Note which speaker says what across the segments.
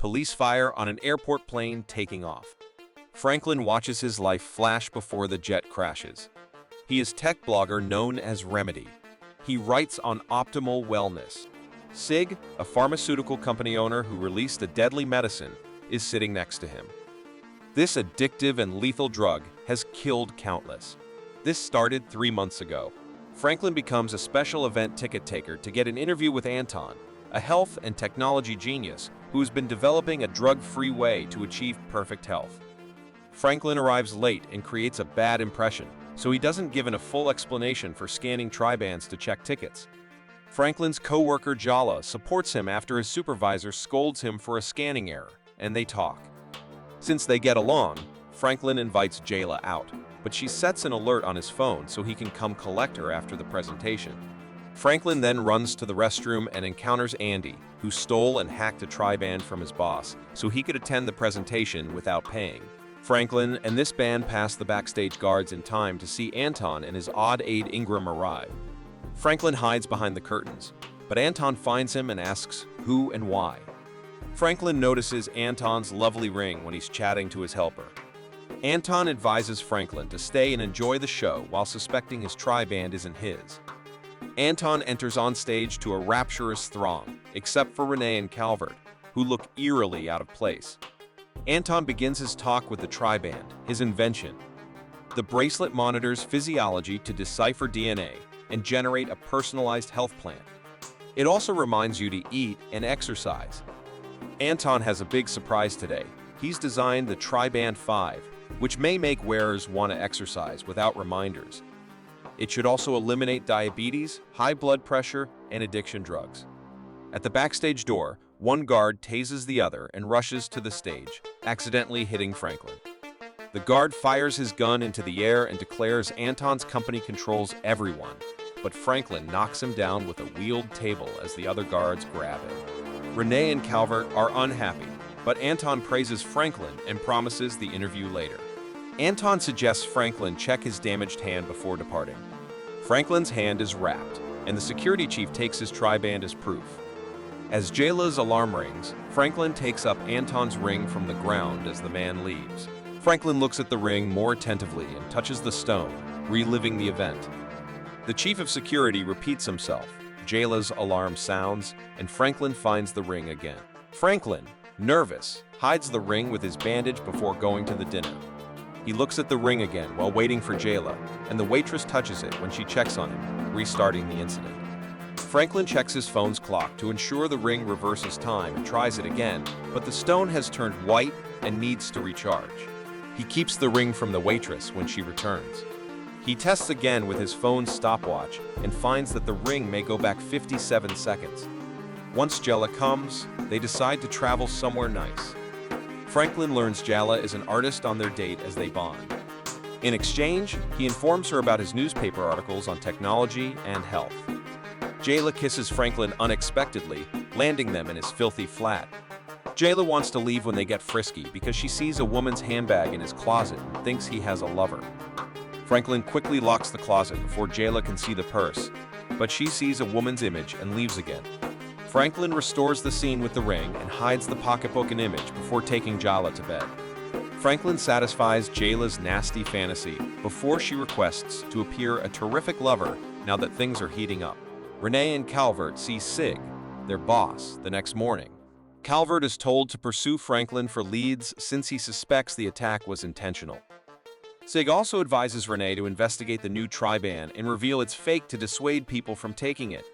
Speaker 1: Police fire on an airport plane taking off. Franklin watches his life flash before the jet crashes. He is tech blogger known as Remedy. He writes on optimal wellness. Sig, a pharmaceutical company owner who released a deadly medicine, is sitting next to him. This addictive and lethal drug has killed countless. This started 3 months ago. Franklin becomes a special event ticket taker to get an interview with Anton, a health and technology genius who has been developing a drug-free way to achieve perfect health. Franklin arrives late and creates a bad impression, so he doesn't give a full explanation for scanning tribands to check tickets. Franklin's co-worker Jala supports him after his supervisor scolds him for a scanning error, and they talk. Since they get along, Franklin invites Jayla out, but she sets an alert on his phone so he can come collect her after the presentation. Franklin then runs to the restroom and encounters Andy, who stole and hacked a triband from his boss so he could attend the presentation without paying. Franklin and this band pass the backstage guards in time to see Anton and his odd aide Ingram arrive. Franklin hides behind the curtains, but Anton finds him and asks who and why. Franklin notices Anton's lovely ring when he's chatting to his helper. Anton advises Franklin to stay and enjoy the show while suspecting his triband isn't his. Anton enters on stage to a rapturous throng, except for Renee and Calvert, who look eerily out of place. Anton begins his talk with the triband, his invention. The bracelet monitors physiology to decipher DNA and generate a personalized health plan. It also reminds you to eat and exercise. Anton has a big surprise today. He's designed the Triband 5, which may make wearers want to exercise without reminders. It should also eliminate diabetes, high blood pressure, and addiction drugs. At the backstage door, one guard tases the other and rushes to the stage, accidentally hitting Franklin. The guard fires his gun into the air and declares Anton's company controls everyone, but Franklin knocks him down with a wheeled table as the other guards grab him. Renee and Calvert are unhappy, but Anton praises Franklin and promises the interview later. Anton suggests Franklin check his damaged hand before departing. Franklin's hand is wrapped, and the security chief takes his triband as proof. As Jayla's alarm rings, Franklin takes up Anton's ring from the ground as the man leaves. Franklin looks at the ring more attentively and touches the stone, reliving the event. The chief of security repeats himself. Jayla's alarm sounds, and Franklin finds the ring again. Franklin, nervous, hides the ring with his bandage before going to the dinner. He looks at the ring again while waiting for Jayla, and the waitress touches it when she checks on him, restarting the incident. Franklin checks his phone's clock to ensure the ring reverses time and tries it again, but the stone has turned white and needs to recharge. He keeps the ring from the waitress when she returns. He tests again with his phone's stopwatch and finds that the ring may go back 57 seconds. Once Jayla comes, they decide to travel somewhere nice. Franklin learns Jayla is an artist on their date as they bond. In exchange, he informs her about his newspaper articles on technology and health. Jayla kisses Franklin unexpectedly, landing them in his filthy flat. Jayla wants to leave when they get frisky because she sees a woman's handbag in his closet and thinks he has a lover. Franklin quickly locks the closet before Jayla can see the purse, but she sees a woman's image and leaves again. Franklin restores the scene with the ring and hides the pocketbook and image before taking Jayla to bed. Franklin satisfies Jayla's nasty fantasy before she requests to appear a terrific lover now that things are heating up. Renee and Calvert see Sig, their boss, the next morning. Calvert is told to pursue Franklin for leads since he suspects the attack was intentional. Sig also advises Renee to investigate the new triband and reveal it's fake to dissuade people from taking it.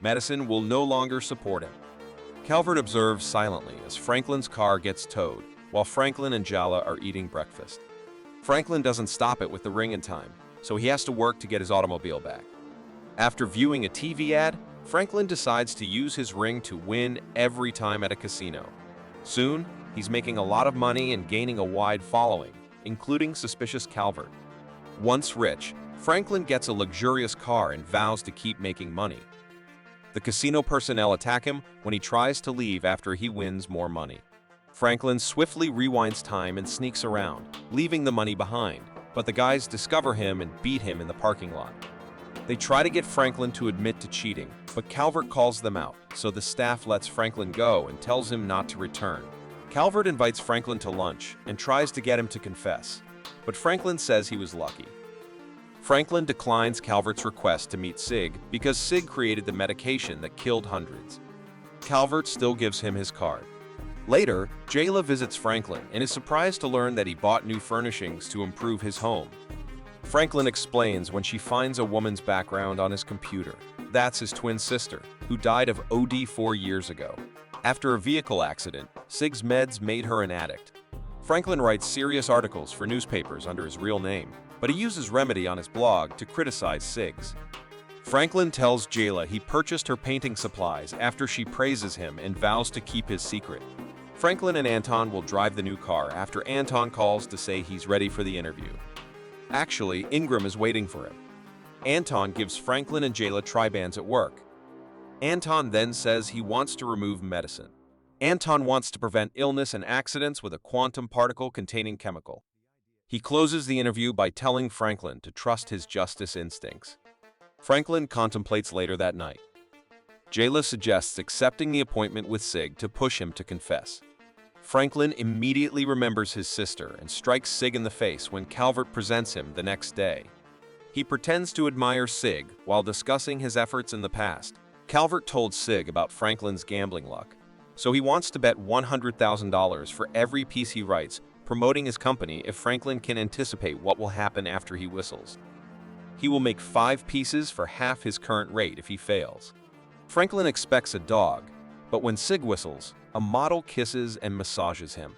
Speaker 1: Medicine will no longer support him. Calvert observes silently as Franklin's car gets towed, while Franklin and Jayla are eating breakfast. Franklin doesn't stop it with the ring in time, so he has to work to get his automobile back. After viewing a TV ad, Franklin decides to use his ring to win every time at a casino. Soon, he's making a lot of money and gaining a wide following, including suspicious Calvert. Once rich, Franklin gets a luxurious car and vows to keep making money. The casino personnel attack him when he tries to leave after he wins more money. Franklin swiftly rewinds time and sneaks around, leaving the money behind, but the guys discover him and beat him in the parking lot. They try to get Franklin to admit to cheating, but Calvert calls them out, so the staff lets Franklin go and tells him not to return. Calvert invites Franklin to lunch and tries to get him to confess, but Franklin says he was lucky. Franklin declines Calvert's request to meet Sig because Sig created the medication that killed hundreds. Calvert still gives him his card. Later, Jayla visits Franklin and is surprised to learn that he bought new furnishings to improve his home. Franklin explains when she finds a woman's background on his computer. That's his twin sister, who died of OD 4 years ago. After a vehicle accident, Sig's meds made her an addict. Franklin writes serious articles for newspapers under his real name, but he uses Remedy on his blog to criticize Sig's. Franklin tells Jayla he purchased her painting supplies after she praises him and vows to keep his secret. Franklin and Anton will drive the new car after Anton calls to say he's ready for the interview. Actually, Ingram is waiting for him. Anton gives Franklin and Jayla Tribans at work. Anton then says he wants to remove medicine. Anton wants to prevent illness and accidents with a quantum particle-containing chemical. He closes the interview by telling Franklin to trust his justice instincts. Franklin contemplates later that night. Jayla suggests accepting the appointment with Sig to push him to confess. Franklin immediately remembers his sister and strikes Sig in the face when Calvert presents him the next day. He pretends to admire Sig while discussing his efforts in the past. Calvert told Sig about Franklin's gambling luck, so he wants to bet $100,000 for every piece he writes, promoting his company if Franklin can anticipate what will happen after he whistles. He will make 5 pieces for half his current rate if he fails. Franklin expects a dog, but when Sig whistles, a model kisses and massages him.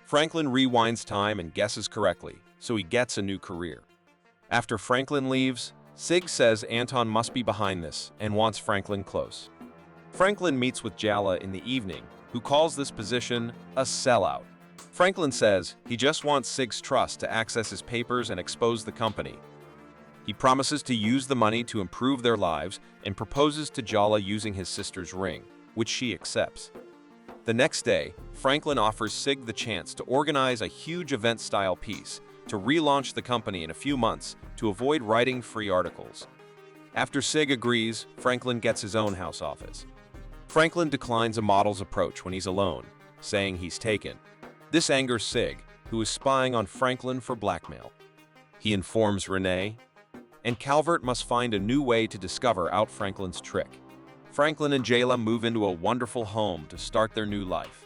Speaker 1: Franklin rewinds time and guesses correctly, so he gets a new career. After Franklin leaves, Sig says Anton must be behind this and wants Franklin close. Franklin meets with Jayla in the evening, who calls this position a sellout. Franklin says he just wants Sig's trust to access his papers and expose the company. He promises to use the money to improve their lives and proposes to Jayla using his sister's ring, which she accepts. The next day, Franklin offers Sig the chance to organize a huge event-style piece to relaunch the company in a few months to avoid writing free articles. After Sig agrees, Franklin gets his own house office. Franklin declines a model's approach when he's alone, saying he's taken. This angers Sig, who is spying on Franklin for blackmail. He informs Renee, and Calvert must find a new way to discover out Franklin's trick. Franklin and Jayla move into a wonderful home to start their new life.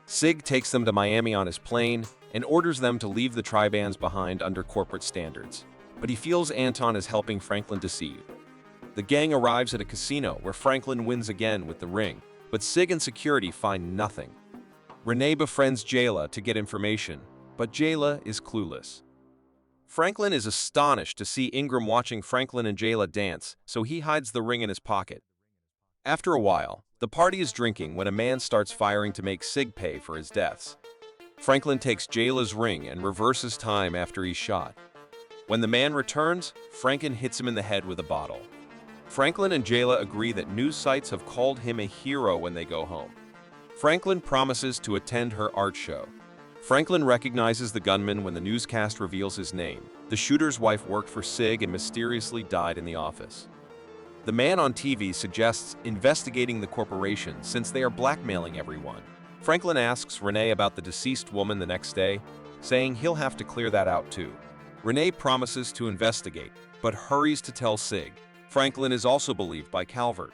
Speaker 1: Sig takes them to Miami on his plane and orders them to leave the Tribans behind under corporate standards, but he feels Anton is helping Franklin deceive. The gang arrives at a casino where Franklin wins again with the ring, but Sig and security find nothing. Renee befriends Jayla to get information, but Jayla is clueless. Franklin is astonished to see Ingram watching Franklin and Jayla dance, so he hides the ring in his pocket. After a while, the party is drinking when a man starts firing to make Sig pay for his deaths. Franklin takes Jayla's ring and reverses time after he's shot. When the man returns, Franklin hits him in the head with a bottle. Franklin and Jayla agree that news sites have called him a hero when they go home. Franklin promises to attend her art show. Franklin recognizes the gunman when the newscast reveals his name. The shooter's wife worked for Sig and mysteriously died in the office. The man on TV suggests investigating the corporation since they are blackmailing everyone. Franklin asks Renee about the deceased woman the next day, saying he'll have to clear that out too. Renee promises to investigate, but hurries to tell Sig. Franklin is also believed by Calvert.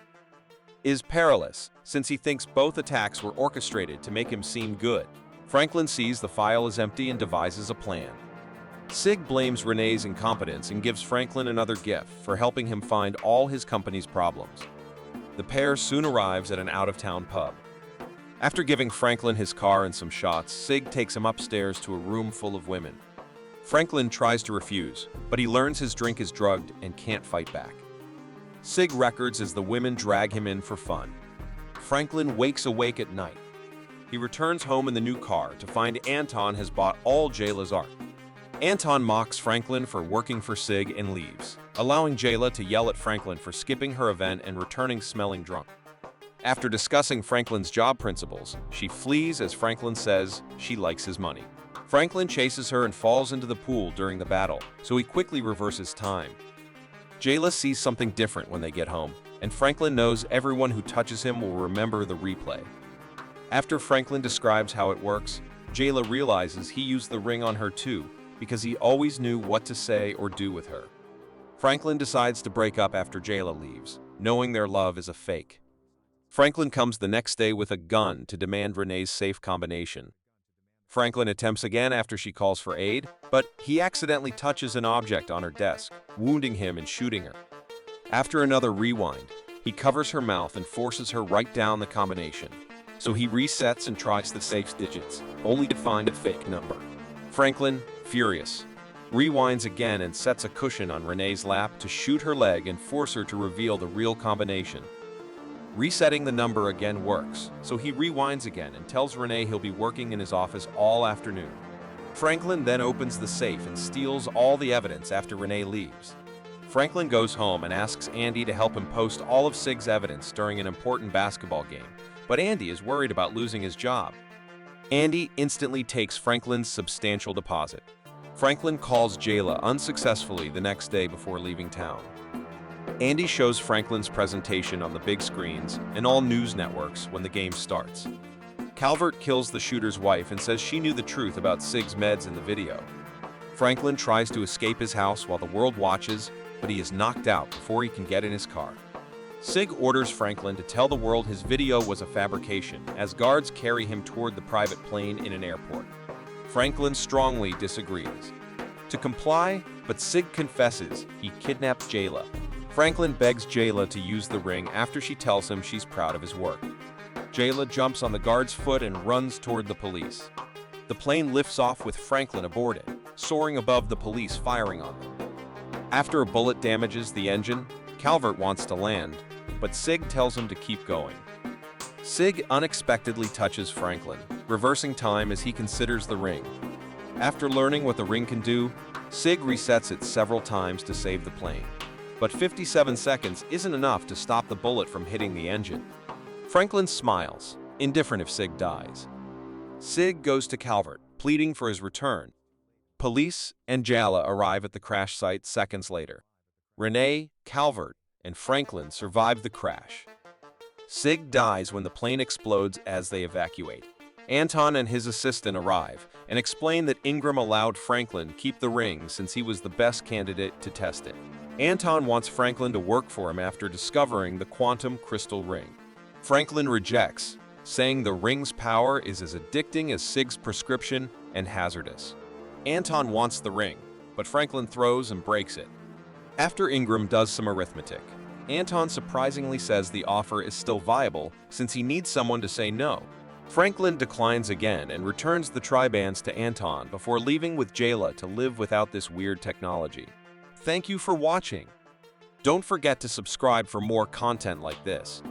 Speaker 1: Is perilous, since he thinks both attacks were orchestrated to make him seem good. Franklin sees the file is empty and devises a plan. Sig blames Renee's incompetence and gives Franklin another gift for helping him find all his company's problems. The pair soon arrives at an out-of-town pub. After giving Franklin his car and some shots, Sig takes him upstairs to a room full of women. Franklin tries to refuse, but he learns his drink is drugged and can't fight back. Sig records as the women drag him in for fun. Franklin wakes awake at night. He returns home in the new car to find Anton has bought all Jayla's art. Anton mocks Franklin for working for Sig and leaves, allowing Jayla to yell at Franklin for skipping her event and returning smelling drunk. After discussing Franklin's job principles, she flees as Franklin says she likes his money. Franklin chases her and falls into the pool during the battle, so he quickly reverses time. Jayla sees something different when they get home and Franklin knows everyone who touches him will remember the replay. After Franklin describes how it works, Jayla realizes he used the ring on her too, because he always knew what to say or do with her. Franklin decides to break up after Jayla leaves, knowing their love is a fake. Franklin comes the next day with a gun to demand Renee's safe combination. Franklin attempts again after she calls for aid, but he accidentally touches an object on her desk, wounding him and shooting her. After another rewind, he covers her mouth and forces her write down the combination. So he resets and tries the safe's digits, only to find a fake number. Franklin, furious, rewinds again and sets a cushion on Renee's lap to shoot her leg and force her to reveal the real combination. Resetting the number again works, so he rewinds again and tells Renee he'll be working in his office all afternoon. Franklin then opens the safe and steals all the evidence after Renee leaves. Franklin goes home and asks Andy to help him post all of Sig's evidence during an important basketball game, but Andy is worried about losing his job. Andy instantly takes Franklin's substantial deposit. Franklin calls Jayla unsuccessfully the next day before leaving town. Andy shows Franklin's presentation on the big screens and all news networks when the game starts. Calvert kills the shooter's wife and says she knew the truth about Sig's meds in the video. Franklin tries to escape his house while the world watches, but he is knocked out before he can get in his car. Sig orders Franklin to tell the world his video was a fabrication, as guards carry him toward the private plane in an airport. Franklin strongly disagrees. To comply, but Sig confesses he kidnapped Jayla. Franklin begs Jayla to use the ring after she tells him she's proud of his work. Jayla jumps on the guard's foot and runs toward the police. The plane lifts off with Franklin aboard it, soaring above the police firing on them. After a bullet damages the engine, Calvert wants to land, but Sig tells him to keep going. Sig unexpectedly touches Franklin, reversing time as he considers the ring. After learning what the ring can do, Sig resets it several times to save the plane. But 57 seconds isn't enough to stop the bullet from hitting the engine. Franklin smiles, indifferent if Sig dies. Sig goes to Calvert, pleading for his return. Police and Jayla arrive at the crash site seconds later. Renee, Calvert, and Franklin survive the crash. Sig dies when the plane explodes as they evacuate. Anton and his assistant arrive and explain that Ingram allowed Franklin keep the ring since he was the best candidate to test it. Anton wants Franklin to work for him after discovering the quantum crystal ring. Franklin rejects, saying the ring's power is as addicting as Sig's prescription and hazardous. Anton wants the ring, but Franklin throws and breaks it. After Ingram does some arithmetic, Anton surprisingly says the offer is still viable since he needs someone to say no. Franklin declines again and returns the tribands to Anton before leaving with Jayla to live without this weird technology. Thank you for watching. Don't forget to subscribe for more content like this.